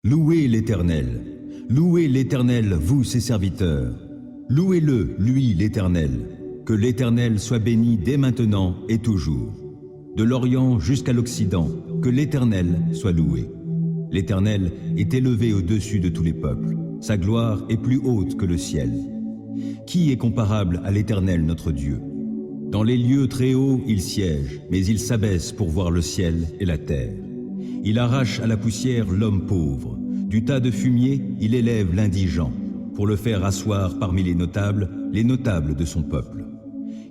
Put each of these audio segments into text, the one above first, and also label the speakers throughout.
Speaker 1: Louez l'Éternel, vous ses serviteurs. Louez-le, lui l'Éternel. Que l'Éternel soit béni dès maintenant et toujours. De l'Orient jusqu'à l'Occident, que l'Éternel soit loué. L'Éternel est élevé au-dessus de tous les peuples. Sa gloire est plus haute que le ciel. Qui est comparable à l'Éternel notre Dieu? Dans les lieux très hauts, il siège, mais il s'abaisse pour voir le ciel et la terre. Il arrache à la poussière l'homme pauvre. Du tas de fumier, il élève l'indigent, pour le faire asseoir parmi les notables de son peuple.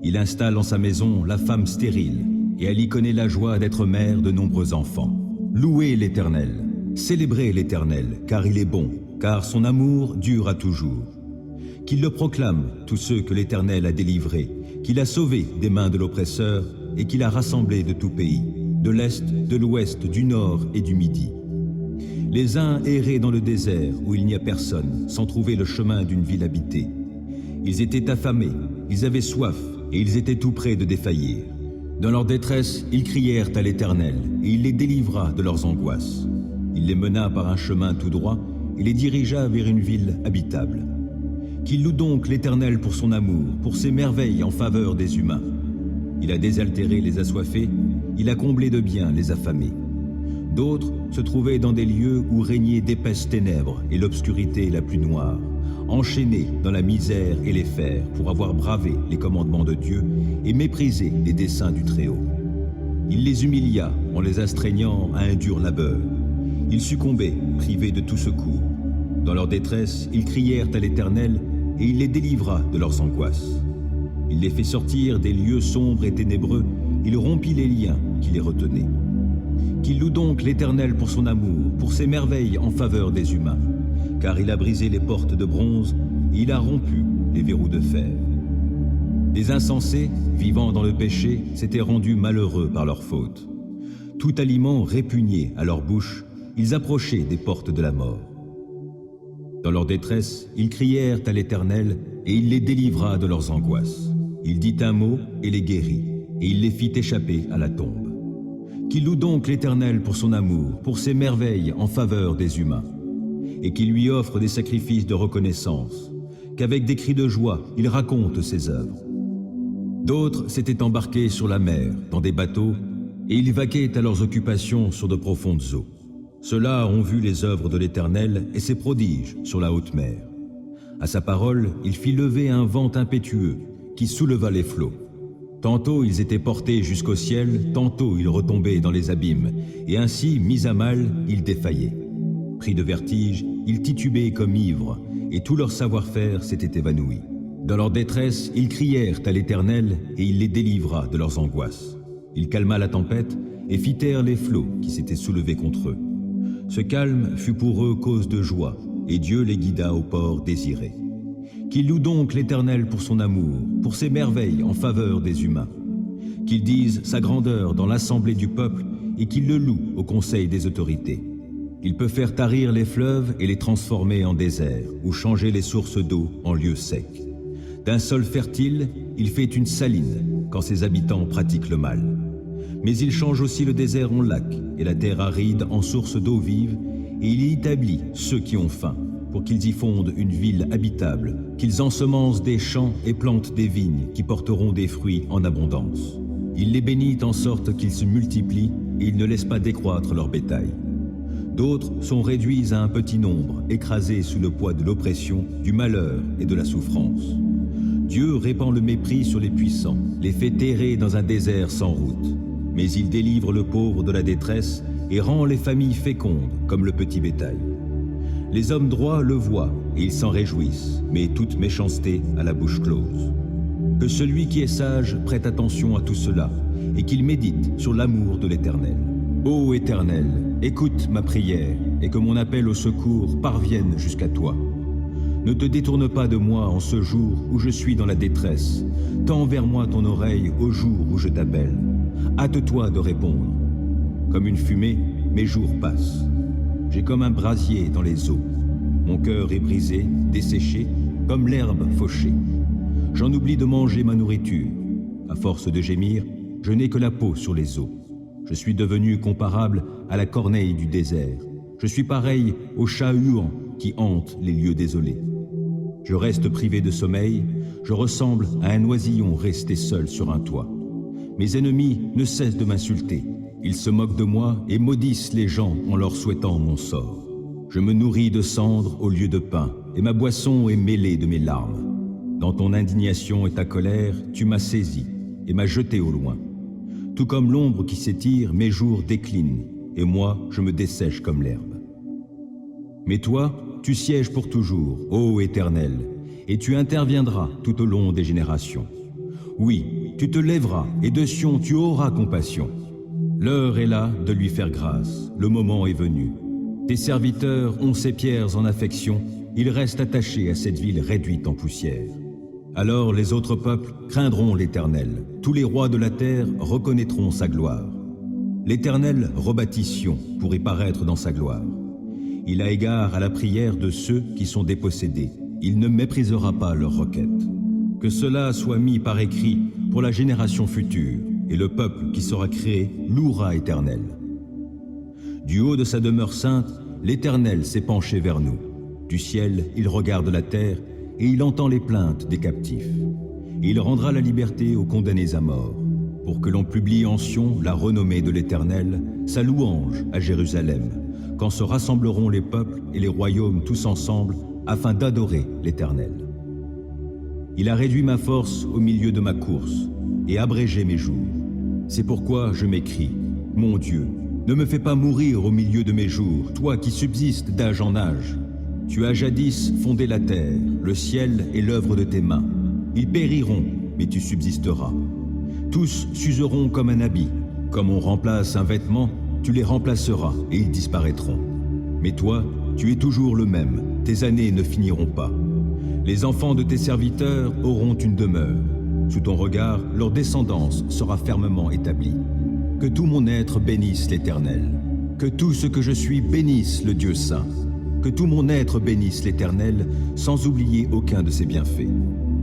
Speaker 1: Il installe en sa maison la femme stérile, et elle y connaît la joie d'être mère de nombreux enfants. Louez l'Éternel, célébrez l'Éternel, car il est bon, car son amour dure à toujours. Qu'il le proclament tous ceux que l'Éternel a délivrés, qu'il a sauvés des mains de l'oppresseur, et qu'il a rassemblés de tout pays, de l'Est, de l'Ouest, du Nord et du Midi. Les uns erraient dans le désert où il n'y a personne, sans trouver le chemin d'une ville habitée. Ils étaient affamés, ils avaient soif, et ils étaient tout près de défaillir. Dans leur détresse, ils crièrent à l'Éternel, et il les délivra de leurs angoisses. Il les mena par un chemin tout droit, et les dirigea vers une ville habitable. Qu'il loue donc l'Éternel pour son amour, pour ses merveilles en faveur des humains. Il a désaltéré les assoiffés, il a comblé de biens les affamés. D'autres se trouvaient dans des lieux où régnaient d'épaisses ténèbres et l'obscurité la plus noire, enchaînés dans la misère et les fers pour avoir bravé les commandements de Dieu et méprisé les desseins du Très-Haut. Il les humilia en les astreignant à un dur labeur. Ils succombaient, privés de tout secours. Dans leur détresse, ils crièrent à l'Éternel et il les délivra de leurs angoisses. Il les fit sortir des lieux sombres et ténébreux, il rompit les liens qui les retenaient. Qu'il loue donc l'Éternel pour son amour, pour ses merveilles en faveur des humains, car il a brisé les portes de bronze, et il a rompu les verrous de fer. Les insensés, vivant dans le péché, s'étaient rendus malheureux par leur faute. Tout aliment répugné à leur bouche, ils approchaient des portes de la mort. Dans leur détresse, ils crièrent à l'Éternel, et il les délivra de leurs angoisses. Il dit un mot et les guérit, et il les fit échapper à la tombe. Qu'il loue donc l'Éternel pour son amour, pour ses merveilles en faveur des humains, et qu'il lui offre des sacrifices de reconnaissance, qu'avec des cris de joie, il raconte ses œuvres. D'autres s'étaient embarqués sur la mer, dans des bateaux, et ils vaquaient à leurs occupations sur de profondes eaux. Ceux-là ont vu les œuvres de l'Éternel et ses prodiges sur la haute mer. À sa parole, il fit lever un vent impétueux qui souleva les flots. Tantôt ils étaient portés jusqu'au ciel, tantôt ils retombaient dans les abîmes, et ainsi, mis à mal, ils défaillaient. Pris de vertige, ils titubaient comme ivres, et tout leur savoir-faire s'était évanoui. Dans leur détresse, ils crièrent à l'Éternel, et il les délivra de leurs angoisses. Il calma la tempête, et fit taire les flots qui s'étaient soulevés contre eux. Ce calme fut pour eux cause de joie, et Dieu les guida au port désiré. Qu'il loue donc l'Éternel pour son amour, pour ses merveilles en faveur des humains. Qu'il dise sa grandeur dans l'assemblée du peuple et qu'il le loue au conseil des autorités. Il peut faire tarir les fleuves et les transformer en désert, ou changer les sources d'eau en lieux secs. D'un sol fertile, il fait une saline quand ses habitants pratiquent le mal. Mais il change aussi le désert en lac et la terre aride en source d'eau vive, et il y établit ceux qui ont faim, pour qu'ils y fondent une ville habitable, qu'ils ensemencent des champs et plantent des vignes qui porteront des fruits en abondance. Il les bénit en sorte qu'ils se multiplient et il ne laisse pas décroître leur bétail. D'autres sont réduits à un petit nombre, écrasés sous le poids de l'oppression, du malheur et de la souffrance. Dieu répand le mépris sur les puissants, les fait errer dans un désert sans route. Mais il délivre le pauvre de la détresse et rend les familles fécondes comme le petit bétail. Les hommes droits le voient et ils s'en réjouissent, mais toute méchanceté a la bouche close. Que celui qui est sage prête attention à tout cela et qu'il médite sur l'amour de l'Éternel. Ô Éternel, écoute ma prière et que mon appel au secours parvienne jusqu'à toi. Ne te détourne pas de moi en ce jour où je suis dans la détresse. Tends vers moi ton oreille au jour où je t'appelle. Hâte-toi de répondre. Comme une fumée, mes jours passent. J'ai comme un brasier dans les eaux. Mon cœur est brisé, desséché, comme l'herbe fauchée. J'en oublie de manger ma nourriture. À force de gémir, je n'ai que la peau sur les os. Je suis devenu comparable à la corneille du désert. Je suis pareil au chat huant qui hante les lieux désolés. Je reste privé de sommeil, je ressemble à un oisillon resté seul sur un toit. Mes ennemis ne cessent de m'insulter. Ils se moquent de moi et maudissent les gens en leur souhaitant mon sort. Je me nourris de cendres au lieu de pain, et ma boisson est mêlée de mes larmes. Dans ton indignation et ta colère, tu m'as saisi et m'as jeté au loin. Tout comme l'ombre qui s'étire, mes jours déclinent, et moi, je me dessèche comme l'herbe. Mais toi, tu sièges pour toujours, ô Éternel, et tu interviendras tout au long des générations. Oui, tu te lèveras, et de Sion tu auras compassion. L'heure est là de lui faire grâce, le moment est venu. Tes serviteurs ont ces pierres en affection, ils restent attachés à cette ville réduite en poussière. Alors les autres peuples craindront l'Éternel, tous les rois de la terre reconnaîtront sa gloire. L'Éternel rebâtit Sion pour y paraître dans sa gloire. Il a égard à la prière de ceux qui sont dépossédés, il ne méprisera pas leurs requêtes. Que cela soit mis par écrit pour la génération future, et le peuple qui sera créé louera Éternel. Du haut de sa demeure sainte, l'Éternel s'est penché vers nous. Du ciel, il regarde la terre, et il entend les plaintes des captifs. Et il rendra la liberté aux condamnés à mort, pour que l'on publie en Sion la renommée de l'Éternel, sa louange à Jérusalem, quand se rassembleront les peuples et les royaumes tous ensemble, afin d'adorer l'Éternel. Il a réduit ma force au milieu de ma course, et abrégé mes jours. C'est pourquoi je m'écrie, mon Dieu, ne me fais pas mourir au milieu de mes jours, toi qui subsistes d'âge en âge. Tu as jadis fondé la terre, le ciel est l'œuvre de tes mains. Ils périront, mais tu subsisteras. Tous s'useront comme un habit. Comme on remplace un vêtement, tu les remplaceras et ils disparaîtront. Mais toi, tu es toujours le même, tes années ne finiront pas. Les enfants de tes serviteurs auront une demeure. Sous ton regard, leur descendance sera fermement établie. Que tout mon être bénisse l'Éternel. Que tout ce que je suis bénisse le Dieu saint. Que tout mon être bénisse l'Éternel, sans oublier aucun de ses bienfaits.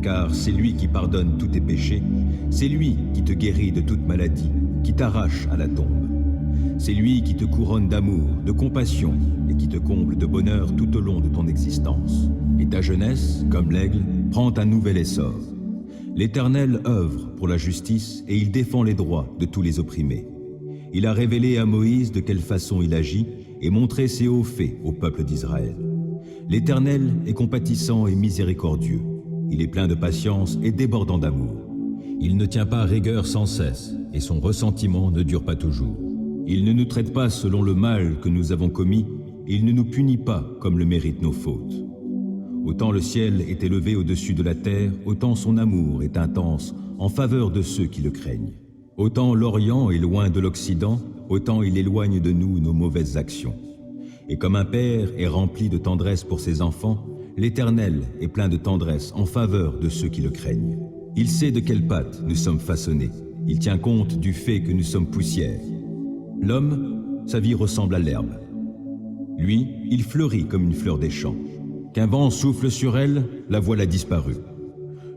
Speaker 1: Car c'est lui qui pardonne tous tes péchés, c'est lui qui te guérit de toute maladie, qui t'arrache à la tombe. C'est lui qui te couronne d'amour, de compassion, et qui te comble de bonheur tout au long de ton existence. Et ta jeunesse, comme l'aigle, prend un nouvel essor. L'Éternel œuvre pour la justice, et il défend les droits de tous les opprimés. Il a révélé à Moïse de quelle façon il agit, et montré ses hauts faits au peuple d'Israël. L'Éternel est compatissant et miséricordieux. Il est plein de patience et débordant d'amour. Il ne tient pas rigueur sans cesse, et son ressentiment ne dure pas toujours. Il ne nous traite pas selon le mal que nous avons commis, et il ne nous punit pas comme le méritent nos fautes. Autant le ciel est élevé au-dessus de la terre, autant son amour est intense en faveur de ceux qui le craignent. Autant l'Orient est loin de l'Occident, autant il éloigne de nous nos mauvaises actions. Et comme un père est rempli de tendresse pour ses enfants, l'Éternel est plein de tendresse en faveur de ceux qui le craignent. Il sait de quelle pâte nous sommes façonnés. Il tient compte du fait que nous sommes poussière. L'homme, sa vie ressemble à l'herbe. Lui, il fleurit comme une fleur des champs. Qu'un vent souffle sur elle, la voilà disparue.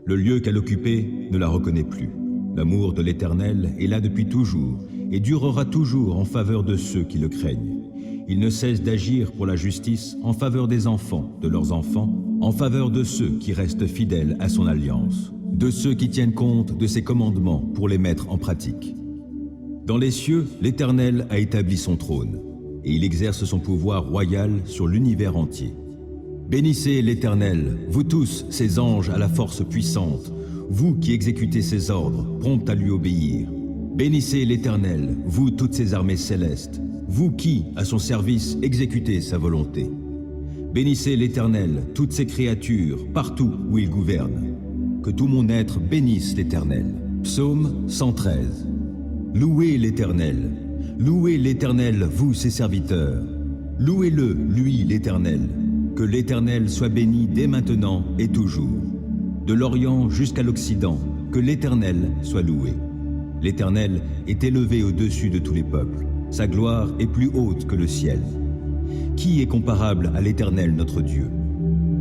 Speaker 1: Le lieu qu'elle occupait ne la reconnaît plus. L'amour de l'Éternel est là depuis toujours et durera toujours en faveur de ceux qui le craignent. Il ne cesse d'agir pour la justice en faveur des enfants, de leurs enfants, en faveur de ceux qui restent fidèles à son alliance, de ceux qui tiennent compte de ses commandements pour les mettre en pratique. Dans les cieux, l'Éternel a établi son trône, et il exerce son pouvoir royal sur l'univers entier. Bénissez l'Éternel, vous tous, ses anges à la force puissante, vous qui exécutez ses ordres, prompts à lui obéir. Bénissez l'Éternel, vous toutes ses armées célestes, vous qui, à son service, exécutez sa volonté. Bénissez l'Éternel, toutes ses créatures, partout où il gouverne. Que tout mon être bénisse l'Éternel. Psaume 113. Louez l'Éternel, vous ses serviteurs. Louez-le, lui l'Éternel. Que l'Éternel soit béni dès maintenant et toujours. De l'Orient jusqu'à l'Occident, que l'Éternel soit loué. L'Éternel est élevé au-dessus de tous les peuples. Sa gloire est plus haute que le ciel. Qui est comparable à l'Éternel notre Dieu?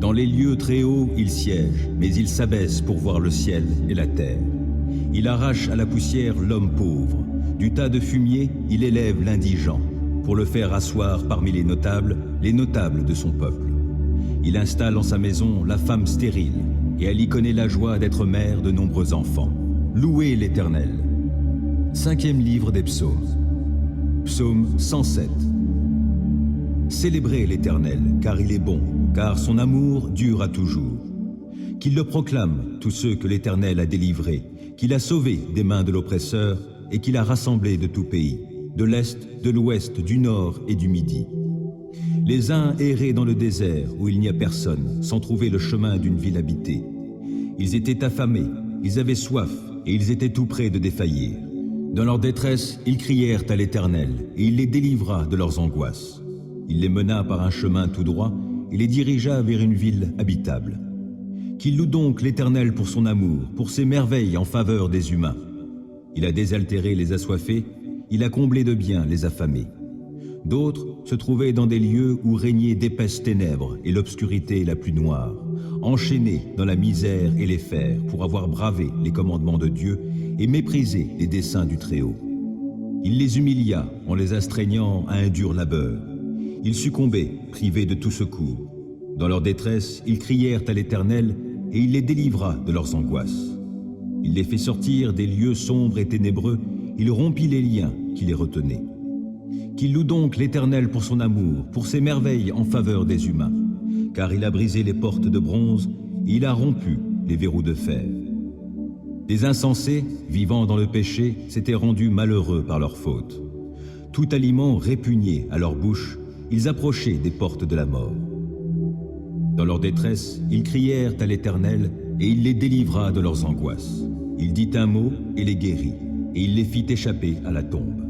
Speaker 1: Dans les lieux très hauts, il siège, mais il s'abaisse pour voir le ciel et la terre. Il arrache à la poussière l'homme pauvre. Du tas de fumier, il élève l'indigent. pour le faire asseoir parmi les notables de son peuple. Il installe en sa maison la femme stérile, et elle y connaît la joie d'être mère de nombreux enfants. Louez l'Éternel. 5e livre des Psaumes. Psaume 107. Célébrez l'Éternel, car il est bon, car son amour dure à toujours. Qu'il le proclament tous ceux que l'Éternel a délivrés, qu'il a sauvés des mains de l'oppresseur et qu'il a rassemblés de tout pays, de l'Est, de l'Ouest, du Nord et du Midi. Les uns erraient dans le désert où il n'y a personne, sans trouver le chemin d'une ville habitée. Ils étaient affamés, ils avaient soif et ils étaient tout près de défaillir. Dans leur détresse, ils crièrent à l'Éternel et il les délivra de leurs angoisses. Il les mena par un chemin tout droit et les dirigea vers une ville habitable. Qu'il loue donc l'Éternel pour son amour, pour ses merveilles en faveur des humains. Il a désaltéré les assoiffés, il a comblé de biens les affamés. D'autres se trouvaient dans des lieux où régnaient d'épaisses ténèbres et l'obscurité la plus noire, enchaînés dans la misère et les fers pour avoir bravé les commandements de Dieu et méprisé les desseins du Très-Haut. Il les humilia en les astreignant à un dur labeur. Ils succombaient, privés de tout secours. Dans leur détresse, ils crièrent à l'Éternel et il les délivra de leurs angoisses. Il les fit sortir des lieux sombres et ténébreux, il rompit les liens qui les retenaient. Qu'il loue donc l'Éternel pour son amour, pour ses merveilles en faveur des humains, car il a brisé les portes de bronze et il a rompu les verrous de fer. Des insensés, vivant dans le péché, s'étaient rendus malheureux par leur faute. Tout aliment répugné à leur bouche, ils approchaient des portes de la mort. Dans leur détresse, ils crièrent à l'Éternel et il les délivra de leurs angoisses. Il dit un mot et les guérit, et il les fit échapper à la tombe.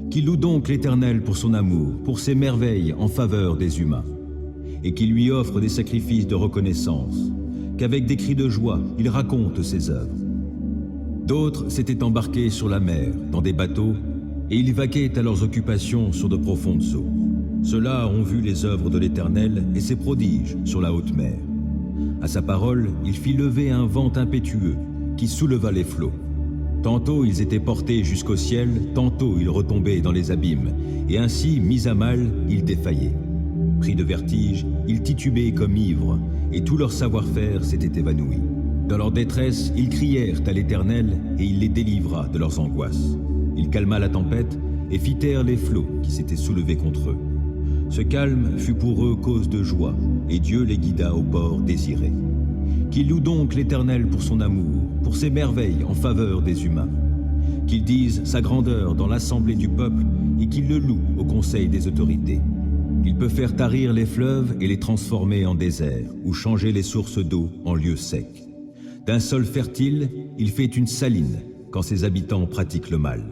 Speaker 1: Qu'il loue donc l'Éternel pour son amour, pour ses merveilles en faveur des humains, et qu'il lui offre des sacrifices de reconnaissance, qu'avec des cris de joie, il raconte ses œuvres. D'autres s'étaient embarqués sur la mer, dans des bateaux, et ils vaquaient à leurs occupations sur de profondes eaux. Ceux-là ont vu les œuvres de l'Éternel et ses prodiges sur la haute mer. À sa parole, il fit lever un vent impétueux qui souleva les flots. Tantôt ils étaient portés jusqu'au ciel, tantôt ils retombaient dans les abîmes, et ainsi, mis à mal, ils défaillaient. Pris de vertige, ils titubaient comme ivres, et tout leur savoir-faire s'était évanoui. Dans leur détresse, ils crièrent à l'Éternel, et il les délivra de leurs angoisses. Il calma la tempête et fit taire les flots qui s'étaient soulevés contre eux. Ce calme fut pour eux cause de joie, et Dieu les guida au port désiré. Qu'il loue donc l'Éternel pour son amour, pour ses merveilles en faveur des humains. Qu'il dise sa grandeur dans l'assemblée du peuple et qu'il le loue au conseil des autorités. Il peut faire tarir les fleuves et les transformer en désert, ou changer les sources d'eau en lieux secs. D'un sol fertile, il fait une saline quand ses habitants pratiquent le mal.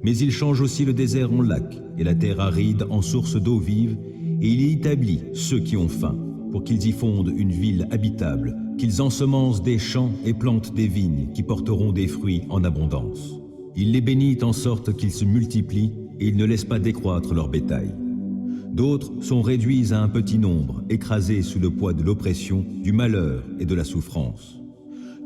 Speaker 1: Mais il change aussi le désert en lac et la terre aride en source d'eau vive, et il y établit ceux qui ont faim, pour qu'ils y fondent une ville habitable, qu'ils ensemencent des champs et plantent des vignes qui porteront des fruits en abondance. Il les bénit en sorte qu'ils se multiplient et il ne laisse pas décroître leur bétail. D'autres sont réduits à un petit nombre, écrasés sous le poids de l'oppression, du malheur et de la souffrance.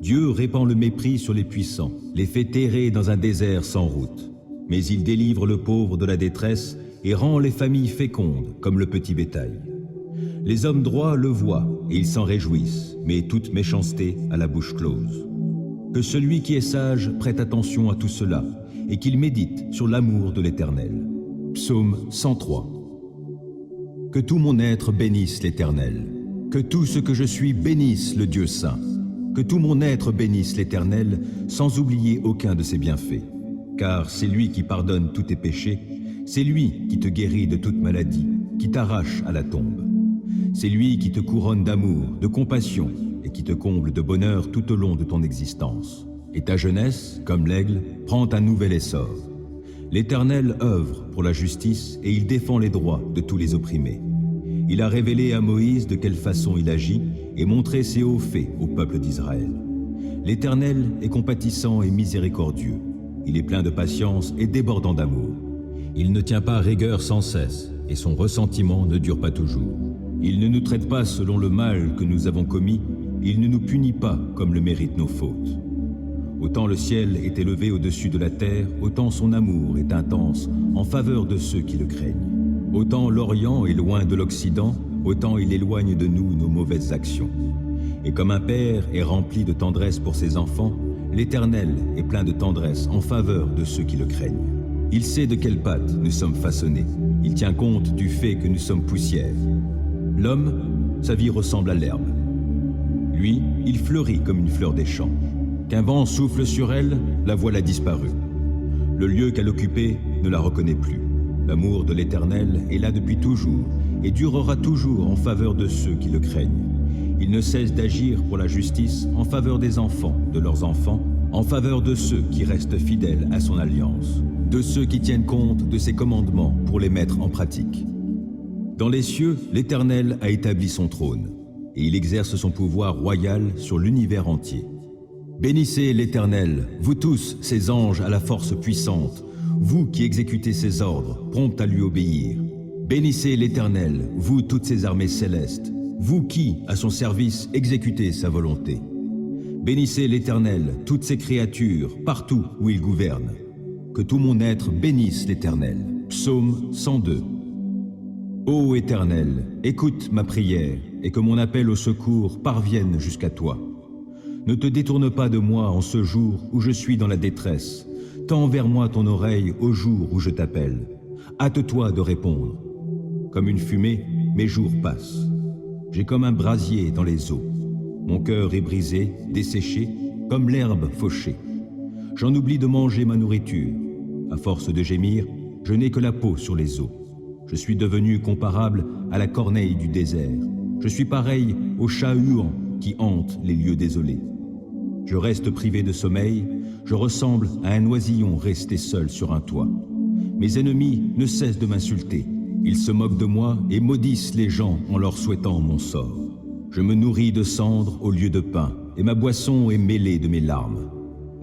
Speaker 1: Dieu répand le mépris sur les puissants, les fait errer dans un désert sans route. Mais il délivre le pauvre de la détresse et rend les familles fécondes comme le petit bétail. Les hommes droits le voient et ils s'en réjouissent, mais toute méchanceté a la bouche close. Que celui qui est sage prête attention à tout cela et qu'il médite sur l'amour de l'Éternel. Psaume 103. Que tout mon être bénisse l'Éternel. Que tout ce que je suis bénisse le Dieu saint. Que tout mon être bénisse l'Éternel sans oublier aucun de ses bienfaits. Car c'est lui qui pardonne tous tes péchés, c'est lui qui te guérit de toute maladie, qui t'arrache à la tombe. C'est lui qui te couronne d'amour, de compassion et qui te comble de bonheur tout au long de ton existence. Et ta jeunesse, comme l'aigle, prend un nouvel essor. L'Éternel œuvre pour la justice et il défend les droits de tous les opprimés. Il a révélé à Moïse de quelle façon il agit et montré ses hauts faits au peuple d'Israël. L'Éternel est compatissant et miséricordieux. Il est plein de patience et débordant d'amour. Il ne tient pas rigueur sans cesse et son ressentiment ne dure pas toujours. Il ne nous traite pas selon le mal que nous avons commis, il ne nous punit pas comme le méritent nos fautes. Autant le ciel est élevé au-dessus de la terre, autant son amour est intense en faveur de ceux qui le craignent. Autant l'Orient est loin de l'Occident, autant il éloigne de nous nos mauvaises actions. Et comme un père est rempli de tendresse pour ses enfants, l'Éternel est plein de tendresse en faveur de ceux qui le craignent. Il sait de quelle pâte nous sommes façonnés. Il tient compte du fait que nous sommes poussière. L'homme, sa vie ressemble à l'herbe. Lui, il fleurit comme une fleur des champs. Qu'un vent souffle sur elle, la voilà disparue. Le lieu qu'elle occupait ne la reconnaît plus. L'amour de l'Éternel est là depuis toujours et durera toujours en faveur de ceux qui le craignent. Il ne cesse d'agir pour la justice en faveur des enfants, de leurs enfants, en faveur de ceux qui restent fidèles à son alliance, de ceux qui tiennent compte de ses commandements pour les mettre en pratique. Dans les cieux, l'Éternel a établi son trône, et il exerce son pouvoir royal sur l'univers entier. Bénissez l'Éternel, vous tous, ses anges à la force puissante, vous qui exécutez ses ordres, prompts à lui obéir. Bénissez l'Éternel, vous toutes ses armées célestes, vous qui, à son service, exécutez sa volonté. Bénissez l'Éternel, toutes ses créatures, partout où il gouverne. Que tout mon être bénisse l'Éternel. Psaume 102. Ô Éternel, écoute ma prière et que mon appel au secours parvienne jusqu'à toi. Ne te détourne pas de moi en ce jour où je suis dans la détresse. Tends vers moi ton oreille au jour où je t'appelle. Hâte-toi de répondre. Comme une fumée, mes jours passent. J'ai comme un brasier dans les eaux. Mon cœur est brisé, desséché, comme l'herbe fauchée. J'en oublie de manger ma nourriture. À force de gémir, je n'ai que la peau sur les os. Je suis devenu comparable à la corneille du désert. Je suis pareil au chat huant qui hante les lieux désolés. Je reste privé de sommeil, je ressemble à un oisillon resté seul sur un toit. Mes ennemis ne cessent de m'insulter. Ils se moquent de moi et maudissent les gens en leur souhaitant mon sort. Je me nourris de cendres au lieu de pain, et ma boisson est mêlée de mes larmes.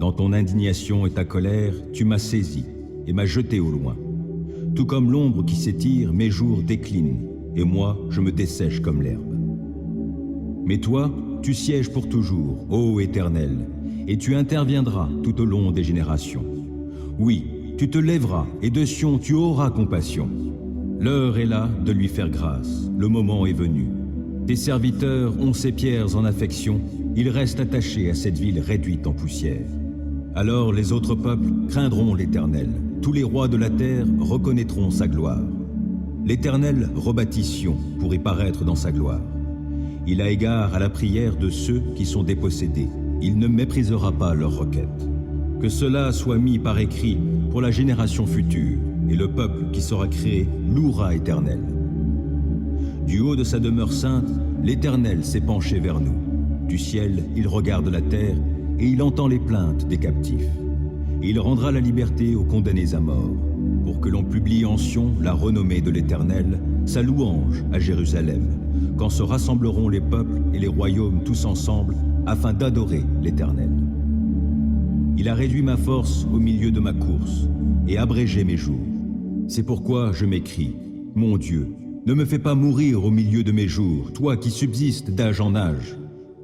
Speaker 1: Dans ton indignation et ta colère, tu m'as saisi et m'as jeté au loin. Tout comme l'ombre qui s'étire, mes jours déclinent, et moi, je me dessèche comme l'herbe. Mais toi, tu sièges pour toujours, ô Éternel, et tu interviendras tout au long des générations. Oui, tu te lèveras, et de Sion tu auras compassion. L'heure est là de lui faire grâce, le moment est venu. Tes serviteurs ont ces pierres en affection, ils restent attachés à cette ville réduite en poussière. Alors les autres peuples craindront l'Éternel, tous les rois de la terre reconnaîtront sa gloire. L'Éternel rebâtit Sion pour y paraître dans sa gloire. Il a égard à la prière de ceux qui sont dépossédés, il ne méprisera pas leurs requêtes. Que cela soit mis par écrit pour la génération future, et le peuple qui sera créé louera Éternel. Du haut de sa demeure sainte, l'Éternel s'est penché vers nous. Du ciel, il regarde la terre, et il entend les plaintes des captifs. Et il rendra la liberté aux condamnés à mort, pour que l'on publie en Sion la renommée de l'Éternel, sa louange à Jérusalem, quand se rassembleront les peuples et les royaumes tous ensemble, afin d'adorer l'Éternel. Il a réduit ma force au milieu de ma course, et abrégé mes jours. C'est pourquoi je m'écrie, mon Dieu, ne me fais pas mourir au milieu de mes jours, toi qui subsistes d'âge en âge.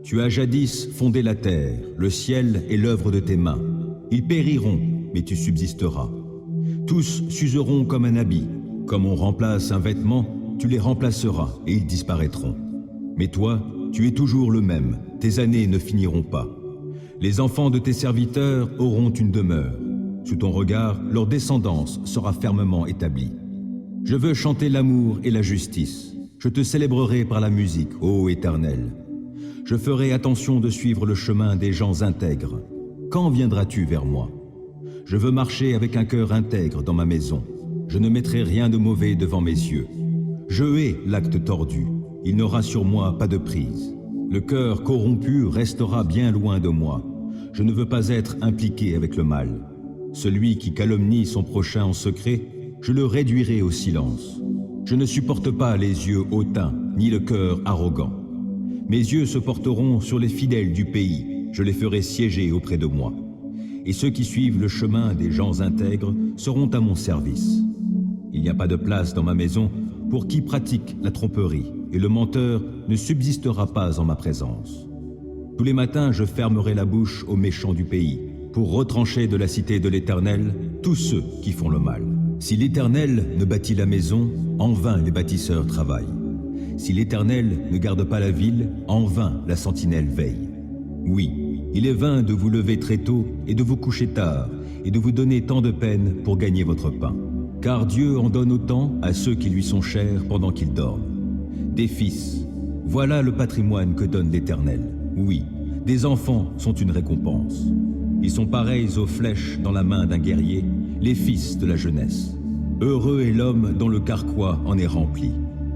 Speaker 1: Tu as jadis fondé la terre, le ciel est l'œuvre de tes mains. Ils périront, mais tu subsisteras. Tous s'useront comme un habit. Comme on remplace un vêtement, tu les remplaceras et ils disparaîtront. Mais toi, tu es toujours le même, tes années ne finiront pas. Les enfants de tes serviteurs auront une demeure. Sous ton regard, leur descendance sera fermement établie. Je veux chanter l'amour et la justice. Je te célébrerai par la musique, ô Éternel. Je ferai attention de suivre le chemin des gens intègres. Quand viendras-tu vers moi? Je veux marcher avec un cœur intègre dans ma maison. Je ne mettrai rien de mauvais devant mes yeux. Je hais l'acte tordu. Il n'aura sur moi pas de prise. Le cœur corrompu restera bien loin de moi. Je ne veux pas être impliqué avec le mal. Celui qui calomnie son prochain en secret, je le réduirai au silence. Je ne supporte pas les yeux hautains, ni le cœur arrogant. Mes yeux se porteront sur les fidèles du pays, je les ferai siéger auprès de moi. Et ceux qui suivent le chemin des gens intègres seront à mon service. Il n'y a pas de place dans ma maison pour qui pratique la tromperie, et le menteur ne subsistera pas en ma présence. Tous les matins, je fermerai la bouche aux méchants du pays, pour retrancher de la cité de l'Éternel tous ceux qui font le mal. Si l'Éternel ne bâtit la maison, en vain les bâtisseurs travaillent. Si l'Éternel ne garde pas la ville, en vain la sentinelle veille. Oui, il est vain de vous lever très tôt et de vous coucher tard, et de vous donner tant de peine pour gagner votre pain. Car Dieu en donne autant à ceux qui lui sont chers pendant qu'ils dorment. Des fils, voilà le patrimoine que donne l'Éternel. Oui, des enfants sont une récompense. Ils sont pareils aux flèches dans la main d'un guerrier, les fils de la jeunesse. Heureux est l'homme dont le carquois en est rempli.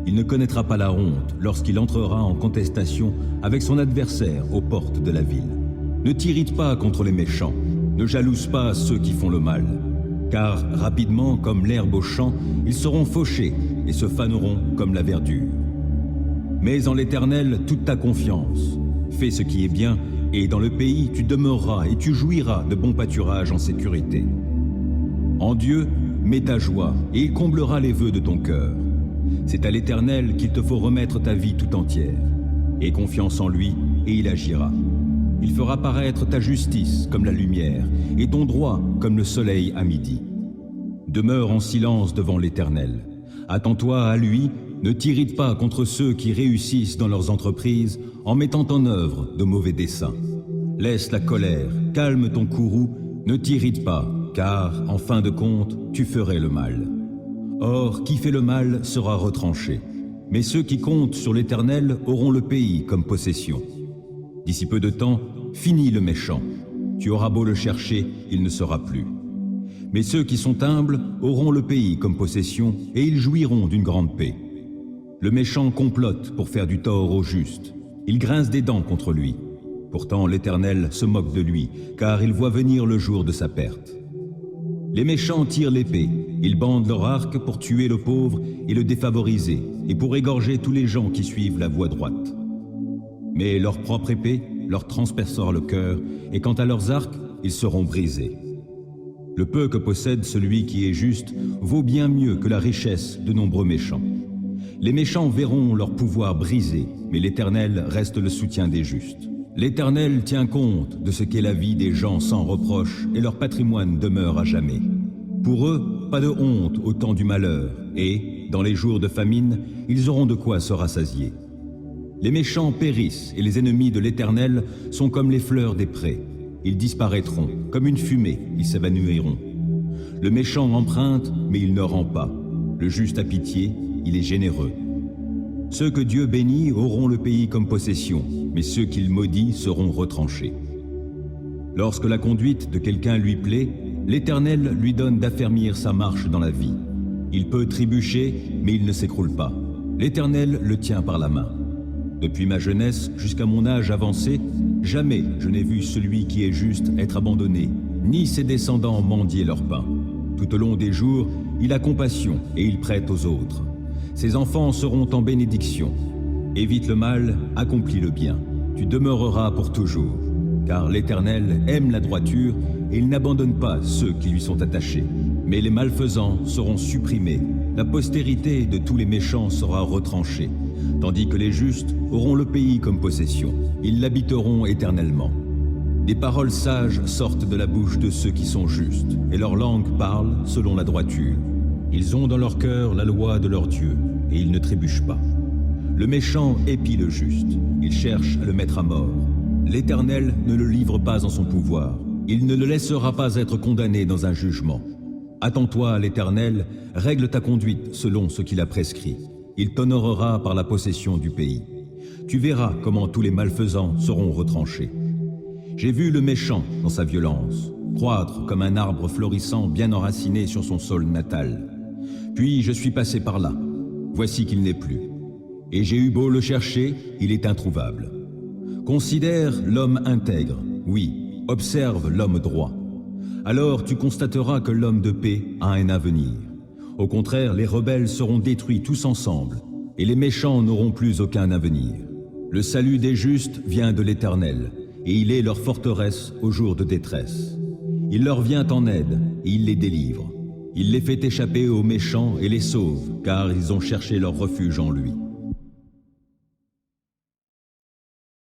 Speaker 1: Il ne connaîtra pas la honte lorsqu'il entrera en contestation avec son adversaire aux portes de la ville. Ne t'irrite pas contre les méchants, ne jalouse pas ceux qui font le mal, car rapidement, comme l'herbe au champ, ils seront fauchés et se faneront comme la verdure. Mets en l'Éternel toute ta confiance, fais ce qui est bien, et dans le pays tu demeureras et tu jouiras de bons pâturages en sécurité. En Dieu, mets ta joie, et il comblera les vœux de ton cœur. C'est à l'Éternel qu'il te faut remettre ta vie tout entière. Aie confiance en lui, et il agira. Il fera paraître ta justice comme la lumière, et ton droit comme le soleil à midi. Demeure en silence devant l'Éternel. Attends-toi à lui, ne t'irrite pas contre ceux qui réussissent dans leurs entreprises en mettant en œuvre de mauvais desseins. Laisse la colère, calme ton courroux, ne t'irrite pas, car, en fin de compte, tu ferais le mal. Or, qui fait le mal sera retranché, mais ceux qui comptent sur l'Éternel auront le pays comme possession. D'ici peu de temps, finis le méchant. Tu auras beau le chercher, il ne sera plus. Mais ceux qui sont humbles auront le pays comme possession, et ils jouiront d'une grande paix. Le méchant complote pour faire du tort au juste. Il grince des dents contre lui. Pourtant l'Éternel se moque de lui, car il voit venir le jour de sa perte. Les méchants tirent l'épée, ils bandent leur arc pour tuer le pauvre et le défavoriser, et pour égorger tous les gens qui suivent la voie droite. Mais leur propre épée leur transpercera le cœur, et quant à leurs arcs, ils seront brisés. Le peu que possède celui qui est juste vaut bien mieux que la richesse de nombreux méchants. Les méchants verront leur pouvoir brisé, mais l'Éternel reste le soutien des justes. L'Éternel tient compte de ce qu'est la vie des gens sans reproche, et leur patrimoine demeure à jamais. Pour eux, pas de honte au temps du malheur, et, dans les jours de famine, ils auront de quoi se rassasier. Les méchants périssent, et les ennemis de l'Éternel sont comme les fleurs des prés. Ils disparaîtront, comme une fumée, ils s'évanouiront. Le méchant emprunte, mais il ne rend pas. Le juste a pitié, il est généreux. Ceux que Dieu bénit auront le pays comme possession, mais ceux qu'il maudit seront retranchés. Lorsque la conduite de quelqu'un lui plaît, l'Éternel lui donne d'affermir sa marche dans la vie. Il peut trébucher, mais il ne s'écroule pas. L'Éternel le tient par la main. Depuis ma jeunesse jusqu'à mon âge avancé, jamais je n'ai vu celui qui est juste être abandonné, ni ses descendants mendier leur pain. Tout au long des jours, il a compassion et il prête aux autres. Ses enfants seront en bénédiction. Évite le mal, accomplis le bien. Tu demeureras pour toujours. Car l'Éternel aime la droiture et il n'abandonne pas ceux qui lui sont attachés. Mais les malfaisants seront supprimés. La postérité de tous les méchants sera retranchée. Tandis que les justes auront le pays comme possession. Ils l'habiteront éternellement. Des paroles sages sortent de la bouche de ceux qui sont justes, et leur langue parle selon la droiture. Ils ont dans leur cœur la loi de leur Dieu, et ils ne trébuchent pas. Le méchant épie le juste, il cherche à le mettre à mort. L'Éternel ne le livre pas en son pouvoir, il ne le laissera pas être condamné dans un jugement. Attends-toi à l'Éternel, règle ta conduite selon ce qu'il a prescrit. Il t'honorera par la possession du pays. Tu verras comment tous les malfaisants seront retranchés. J'ai vu le méchant dans sa violence, croître comme un arbre florissant bien enraciné sur son sol natal. Puis je suis passé par là. Voici qu'il n'est plus. Et j'ai eu beau le chercher, il est introuvable. Considère l'homme intègre, oui, observe l'homme droit. Alors tu constateras que l'homme de paix a un avenir. Au contraire, les rebelles seront détruits tous ensemble, et les méchants n'auront plus aucun avenir. Le salut des justes vient de l'Éternel, et il est leur forteresse au jour de détresse. Il leur vient en aide, et il les délivre. Il les fait échapper aux méchants et les sauve, car ils ont cherché leur refuge en lui.